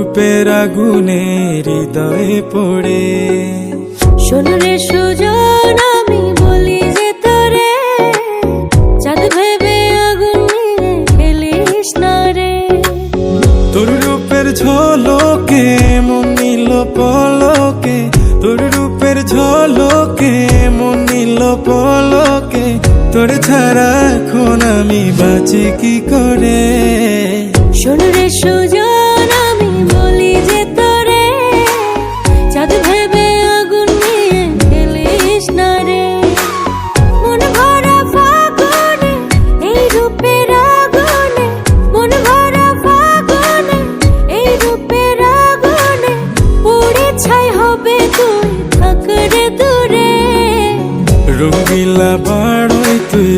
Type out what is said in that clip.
রূপের আগুনে হৃদয়ে পড়ে। শোন রে সুজন, আমি বলি যে তোরে, চাঁদ ভেবে আগুন নিয়ে খেলিস না রে। তোর রূপের ঝলকে মন নিল পলকে, তোর রূপের ঝলকে মন নিল পলকে, তোর ছাড়া এখন আমি বাঁচি কি করে। শোন রে সুজন, আমি বলি যে তোরে, চাঁদ ভেবে আগুন নিয়ে খেলিস না রে। মন ভরা ফাগুনে এই রূপের আগুনে, মন ভরা ফাগুনে এই রূপের আগুনে, পুড়ে ছাই হবে তুই থাক রে দূরে। রঙ্গিলা বাড়ই তুই